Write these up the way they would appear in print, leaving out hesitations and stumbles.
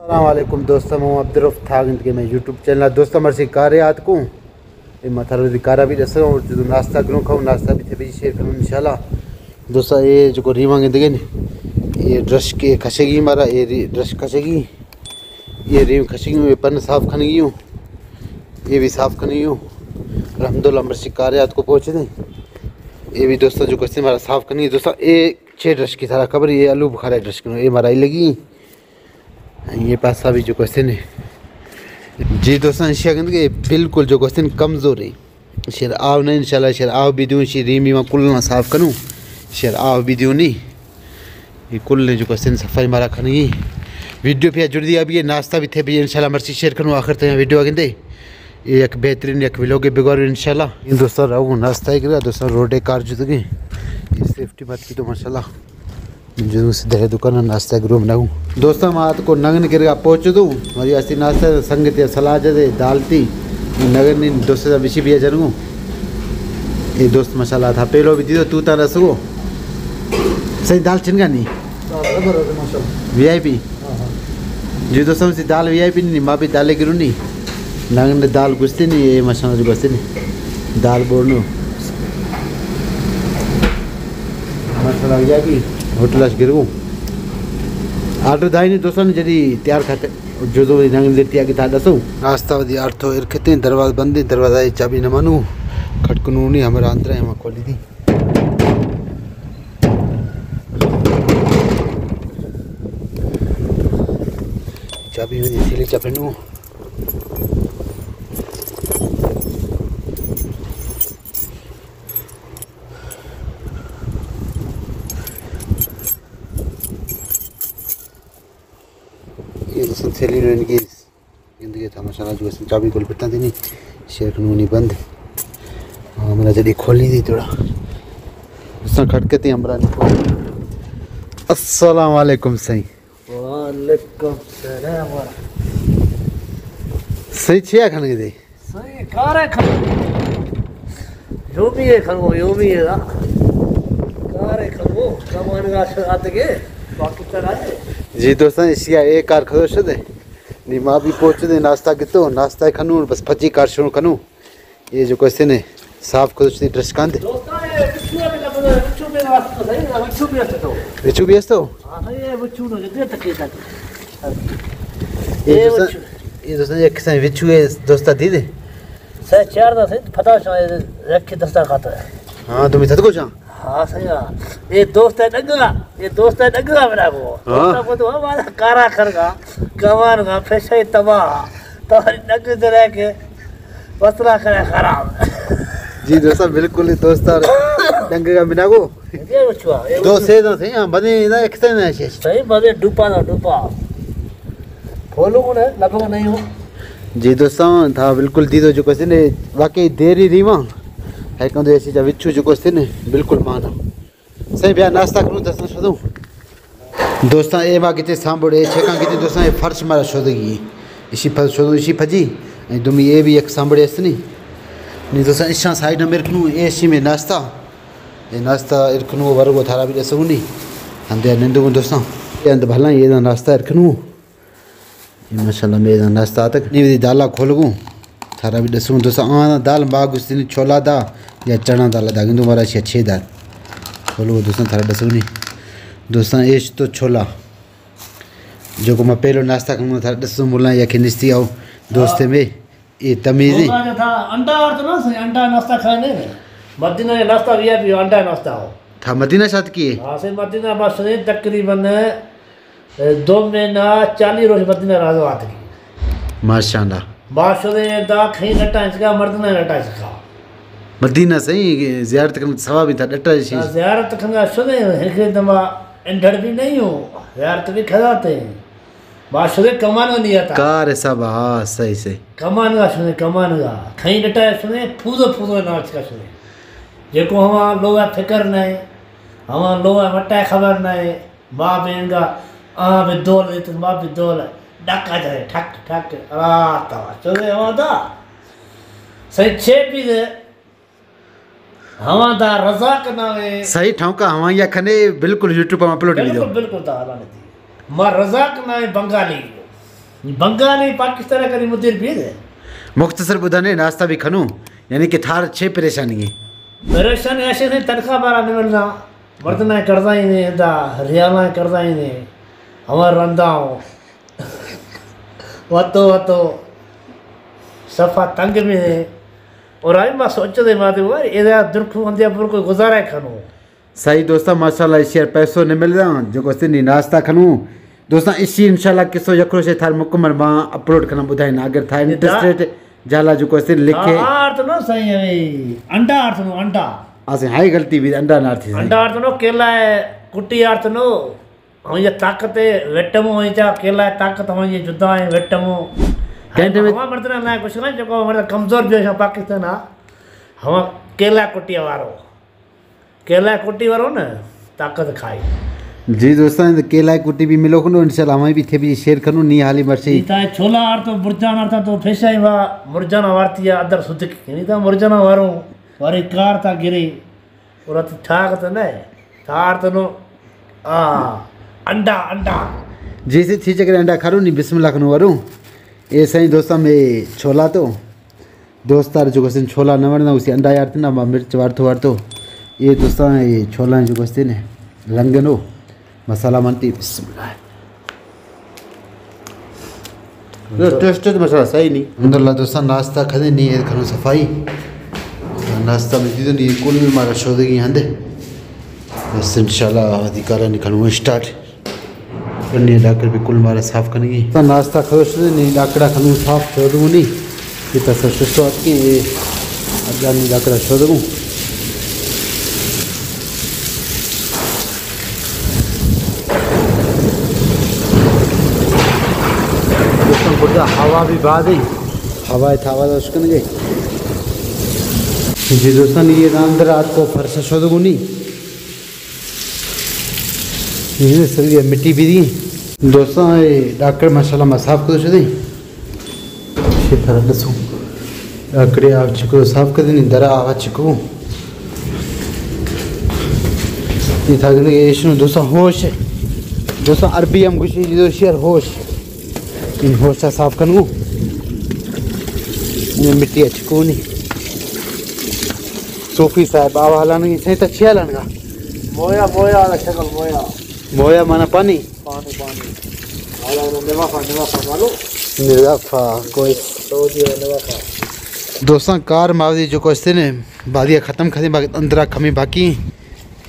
अस्सलामुअलैकुम दोस्तों, मैं अब्दुर्रफ था के मैं यूट्यूब चैनल दोस्तों मर्सी कार्यात को ये मथार कारा भी दसो और जो नाश्ता करूँ खाऊँ नाश्ता भी थे शेयर करूँ इंशाल्लाह। दोस्तों ये जो रीवा गे ये ड्रश के खसेगी मारा ये ड्रश खसेगी ये रीम खसेगी पन साफ खन गई हूँ ये भी साफ खन गई हूँ। अलहमदुलिल्लाह मर्सी कार्यात को पहुँचे थे ये भी दोस्तों जो क्वेश्चन हमारा साफ करनी दोस्तों ये 6 ड्रश की सारा खबर ये आलू बुखारा ड्रश करूँ ये मारा लगी ये पासा भी जो क्वेश्चन है जी दोस्तों के बिल्कुल जो क्वेश्चन कमज़ोर है शेर आव नहीं इंशाल्लाह शेर आव भी दूँ शेर रीमी में कुल ना साफ करूँ शेर आव भी दूँ नहीं ये कुल ने जो क्वेश्चन सफाई मारा खनी वीडियो पे जुड़ दिया अभी ये नाश्ता भी थे भी इंशाल्लाह मर्सी शेयर करूँ आखिर तक वीडियो आगे ये एक बेहतरीन एक व्लॉग बिगड़ इंशाल्लाह। इन दोस्तों रहूँ नाश्ता ही करा दोस्तों रोडे कार जुदगी ये सेफ्टी बात की तो माशाल्लाह जो सीधे दुकान नाश्ता के रूम बनाऊँ दोस्तों मात को नगन कर पहुँच दूँ मरी अस्ती नाश्ता संगत सलाद दे दालती नगन दोस्तों बिछी भी जनूँ ये दोस्त मसाला था पहलो भी दीदो तू तारा सको सही दाल छिनगा नहीं VIP जी दोस्तों से दाल VIP नहीं माँ भी दाल गिरू नहीं नगन दाल घुसती नहीं ये मसाला जो घुसती नहीं दाल बोलनो मसाला VIP होटल गिरगू आटो दाई नहीं दोस्तों जरी तैयार खाते जो दो नंग लेती आगे था दसो नाश्ता वधी आर्थो इरखते दरवाजा बंद दरवाजा चाबी न मानू खटकनू नहीं हमारा अंदर है वहाँ खोली थी चाबी में इसीलिए चापनू थैली इनकी जिंदगी था मसाला जो चाबी खोल पड़ता थी नहीं शेर कानूनी बंद हाँ मेरा जल्दी खोली थी थोड़ा उसने खटके थी हमारा अस्सलाम वालेकुम सही वालेकुम सलाम सही छिया खाने दे सही कार है खान जो भी है खान यो भी है कार है खान वो कमान का आते के बाकी चलाए जी दोस्तों इसिया एक कार खदोश दे नी माँ भी पहुँच दे नाश्ता कितो नाश्ता खनू बस फची कार शुरू खनू ये जो क्वेश्चन है साफ खदोश दी ड्रेस कांदे विचू भी हस्तो ये दोस्तों ये किसान विचू है दोस्ता दी दे सही चार दा सही पता शायद रख के दस्ता खाता है हाँ तुम इधर को जा हाँ सही ये दोस्त है डगला मेरा वो तो हमारा कारा करगा कमान का पैसे तबाह तो डग से रह के वसला करे खराब जी दोस्तों बिल्कुल दोस्ता डंगे का बिना को ये बचवा दो से दो थे हां बने इधर एक्स्ट्रा ना है सही बने डूपा खोलो को लगभग नहीं हो जी दोस्तों था बिल्कुल दीदो जो क्वेश्चन है वाकई देरी रीवा है कंदो ऐसी जा विचू जो क्वेश्चन है बिल्कुल माना सही बिया नाश्ता करूं दस छदू दोस्तों ए बा किते सांबड़े छेका किते दोस्तों ये फर्श मारा शोदगी इसी फर्श शोदू इसी फजी ए तुम ये भी एक सांबड़े असनी नहीं दोस्तों इसा साइड में रखनू एसी में नाश्ता ये नाश्ता रखनू वर्गो थारा भी दसू नहीं अंदर नंदू दोस्तों ये अंदर भला ये नाश्ता रखनू ये माशाल्लाह मेरा नाश्ता तक नहीं दाला खोलगू थारा भी दसूँ दोस्तों हाँ दाल बाग उस दिन छोला दा या चना दाल दा किंतु हमारा अच्छे दाल खोलो दोस्तों थारा दसूँ नहीं दोस्तों एश तो छोला जो को मैं पहलो नाश्ता करूँगा थारा दसूँ बोला या खिनिस्ती आओ दोस्ते में ये तमीज़ था अंडा और तो ना सही अंडा नाश्ता खाए नहीं मदीना नाश्ता भी है अंडा नाश्ता हो था मदीना साथ किए हाँ सही मदीना बस तकरीबन 2 महीना 40 रोज मदीना राजो आते की माशाल्लाह बादशाह दा खई नटा इसका मर्दना नटा इसका मदीना सही ज़ियारत करने सवा भी था डटा सी ज़ियारत करना सुने एक दमा इंडर भी नहीं हो ज़ियारत भी खजाते हैं बादशाह कमान नहीं आता कार सब हाँ सही सही कमान का सुने कमान का खई नटा सुने फूदो नाच का सुने जेको हवा लोगा फिकर नहीं हवा लोगा मटा खबर नहीं माँ बहन का आ बे दौल तो माँ भी दौल डाका जाए ठक ठक आता चले हमारा सही छे भी दे हमारा रज़ाक नावे सही ठाउका हवा या खने बिल्कुल यूट्यूब पर अपलोड वीडियो बिल्कुल ता हालाने थी मां रज़ाक नावे बंगाली बंगाली पाकिस्तान करी मुद्दे भी है मुख्तसर बुधाने नाश्ता भी खनूं यानी कि थार 6 परेशानी है परेशानी ऐसे नहीं तनख्वाह बारा नहीं मिलना बर्तन करदा ही नहीं दा रियाला करदा ही नहीं हमार रंदा हो वतो सफ़ा तंग में है और आई मां सोचदे माते वो एदा दुख अंदे पर कोई गुजारा खनूं सही दोस्ता माशाल्लाह इस शेयर पैसों ने मिल रहा जो सिंधी नाश्ता खनूं दोस्ता इसी इंशाल्लाह किसो यकरो से थार मुकम्मल मां अपलोड करना बुधाइन अगर था इंटरेस्टेड जाला जो को सिर लिखे अर्थ नो सही है अंडा अर्थ नो अंडा आसे हाई गलती भी अंडा ना थी अंडा अर्थ नो केला है कुटी अर्थ नो हम ये ताकत है वेटमो है जा केला है ताकत हम ये जुदा है वेटमो कहते में हम मर्दना ना कुछ ना जो हमारा कमजोर जो है पाकिस्तान हम केला कुटी वारो ना ताकत खाई जी दोस्तों केला कुटी भी मिलो को इंशाल्लाह हमें भी थे भी शेयर करूं नी हाली मर्सी ता छोला आर तो मुरजाना था तो फेशाई वा मुरजाना वारती अदर सुध नहीं था मुरजाना वारो वारी कार था गिरी और तो ठाक तो नहीं थार तो नो अंडा जैसे थी चक्कर अंडा खारू नी बिस्मिल्लाह कनो वारू ऐसा ही दोस्तों में छोला तो दोस्तार जो क्वेश्चन छोला न वरना उसी अंडा यार ना मिर्च वारतो ये दोस्तों ये छोला जो क्वेश्चन है लंगनो मसाला मनती बिस्मिल्लाह टेस्टेड मसाला सही नहीं अलहमदुलिल्लाह दोस्तों नाश्ता खदे नहीं है खनो सफाई नाश्ता में दीदो नहीं कुल में मारा शोदेगी हंदे बस इंशाल्लाह अधिकारा निकलूँ स्टार्ट करनी डाकर भी कुल मारा साफ करेंगे तो नाश्ता खो नहीं डाकड़ा खनू साफ छोड़ दूँ नहीं ये तो सब आपकी ये अगला नहीं डाकड़ा छोड़ दूँ हवा भी बाद ही हवा था उसको नहीं गई जी दोस्तों ये अंदर रात को फर्श शोधगू नहीं ये सभी मिट्टी भी दी दोस्तों ये डाकर मसाला मैं साफ कर दी दसूँ डाकड़े आप चिको साफ कर दी दरा आवा चिको ये था कि दोस्तों होश है दोस्तों अरबी हम कुछ जो शेयर होश इन होशा साफ करूँ ये मिट्टी अच्छी को नहीं सूफी साहब आवा हलाने सही तो अच्छी हलाने का मोया शक्ल मोया माना पानी निर्वाफा कोई दोस्तों कार मावदी जो क्वेश्चन है बादिया ख़त्म खत्म बाकी अंदरा खमी बाकी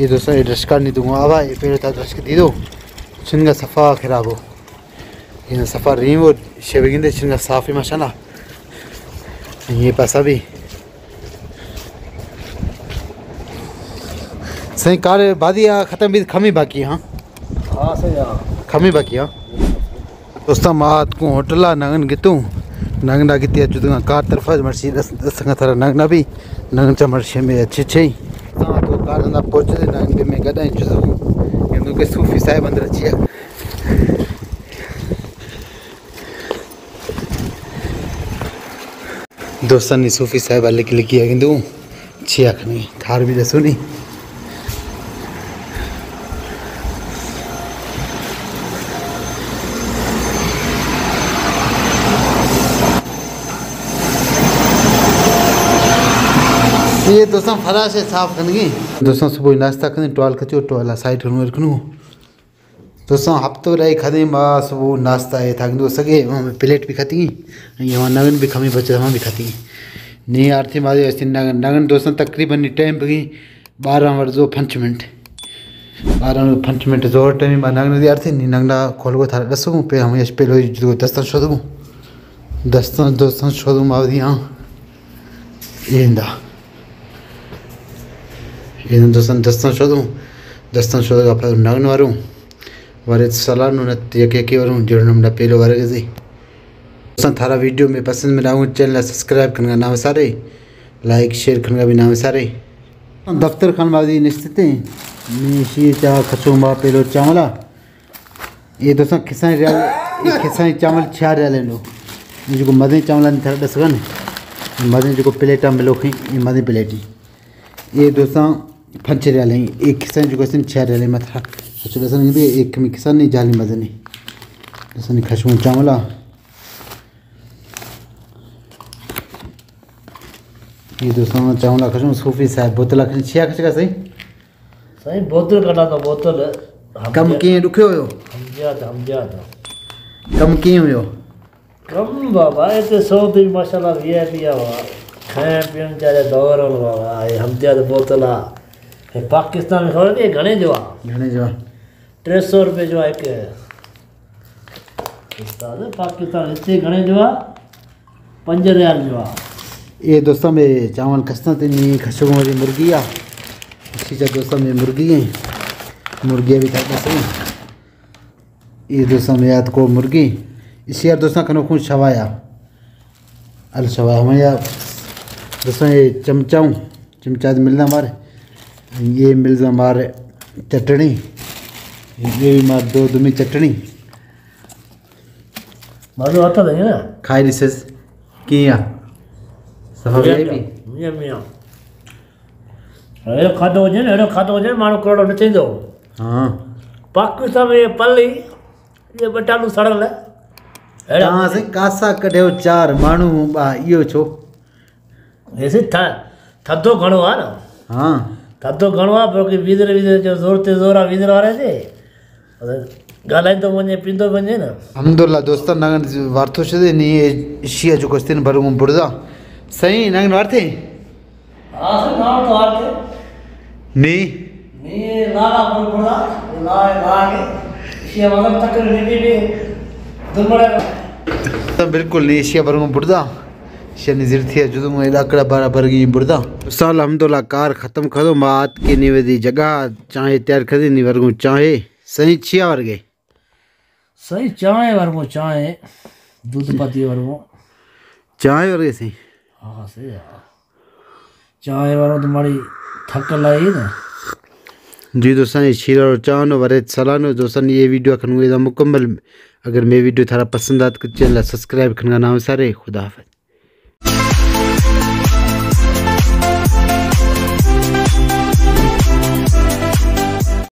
ये दोस्तों ये ड्रेस कार नहीं दूंगा आवा ये पेड़ था ड्रेस के दी दो छिनगा सफ़ा खराब हो ये सफ़ा रही वो शेविंग छिनगा साफ ही माशाल्लाह ये पैसा भी सही कार बादिया ख़त्म भी खमी बाकी हाँ खमी बाकी हाँ दोस्तों मात को होटला नगन गितू नगना गिती अचुत कार तरफा मर्सी दस थरा नगना भी नगन चा मर्शी में अच्छे अच्छे तो कार अंदर पहुंचे नगन में गदा चुजू के सूफी साहब अंदर अच्छी दोस्तों ने सूफी साहब वाले के लिए किया कि अच्छी आखनी थार भी दसो नहीं ये दोस्तों फराश है साफ करनी दोस्तों सुबह नाश्ता करनी टॉल खचो टॉल साइड रखनू दोस्तों हफ्तो रही खाते मां सुबह नाश्ता है था दो सके प्लेट भी खाती यहाँ नगन भी खमी बचे वहाँ भी खाती नहीं आरती मारे ऐसी नगन दोस्तों तकरीबन टाइम भी 12 वर्जो 5 मिनट 12 मिनट जोर टाइम नगन दी आरती नहीं नगना खोल को था दसो पे हम इस पे जो दस्तन शोधूँ दस्तन दोस्तों शोधूँ मावदी हाँ ये दोस्तों दस्तन शोधगा अपना नगन वारूँ वारे सलाह यके वरूँ जो नमना पेलो वारे गई दोस्तों थारा वीडियो में पसंद में आऊँ चैनल सब्सक्राइब करना नाम सारे लाइक शेयर करना भी नाम सारे दफ्तर खान बाजी निश्चित मीशी चा खचूंबा पेलो चावला ये दोस्तों खिसाई चावल 6 रियाल लो जो मदे चावल थरा दसगन मदे जो प्लेटा मिलो खी ये मदे प्लेटी ये दोस्तों 5 रियाल हैं एक खिसा जो क्वेश्चन 6 रियाल में था अच्छा दसन भी एक में खिसा नहीं जाली मजे नहीं दसन खशमू चावला ये दोस्तों चावल खशूं सूफी साहब बोतल खणी छिया खचका सही साईं बोतल कढा तो बोतल कम कीअं ॾुखियो हुयो हमजा कम कीअं हुयो कम बाबा हिते 100 ती माशाल्लाह VIP हुआ खाइण पीअण जा दौर बाबा हमजा बोतल आहे पाकिस्तान में ख़बर अथई घणे जो आहे घणे जो 300 रुपए जो आहे हिकु उस्ताद पाकिस्तान हिते घणे जो आहे 5 रियाल जो आहे ये दोस्तों में चावल खस्ता तीन खशों वाली मुर्गी आ इसी जा दोस्तों में मुर्गी है मुर्गियाँ भी खाते सही ये दोस्तों में याद को मुर्गी इसी यार दोस्तों कनो खून शवाया अल शवाया हमें यार दोस्तों ये चमचा मिलना हमारे ये मिलना हमारे चटनी ये भी मार दो दुमी चटनी मारो आता था ना खाई रिसेस किया मियां अहिड़ो खाधो हुजे माण्हू करोड़ो न थींदो हाँ पाकिस्तान में पली ये बटालू सड़ल तव्हां साईं कासा कढियो 4 माण्हू इहो छो ऐसे थधो घणो आहे न हाँ थधो घणो आहे पर वीदर जो ज़ोर ते ज़ोर आहे वीदर वारे ते ॻाल्हाईंदो वञे पींदो वञे न अहमदुल्ला दोस्त नगन वार्थो छदे नी शिया जो कस्तिन भरगुम बुड़दा सही नगन वार्थे हाँ सर नाम तो आते नी लाला बुड़ा ला के शिया मतलब तक नी दुमड़ा बिल्कुल नी शिया भरगुम बुड़दा शिया निजर थी जुदु मो इलाकड़ा बारा भरगी बुड़दा साल अहमदुल्ला कार खत्म करो मात के निवेदी जगह चाहे तैयार कर नी भरगुम चाहे सही छिया वर्गे सही चाय वर्गो चाय दूध पत्ती वर्गो चाय वर्गे सही हाँ सही है चाय वालों तुम्हारी थक लाई ना जी दोस्तों ये शीरा और चावनो वरे सलानो दोस्तों ये वीडियो खनूएगा मुकम्मल अगर मैं वीडियो थारा पसंद आत तो चैनल सब्सक्राइब करना ना सारे खुदा हाफिज़।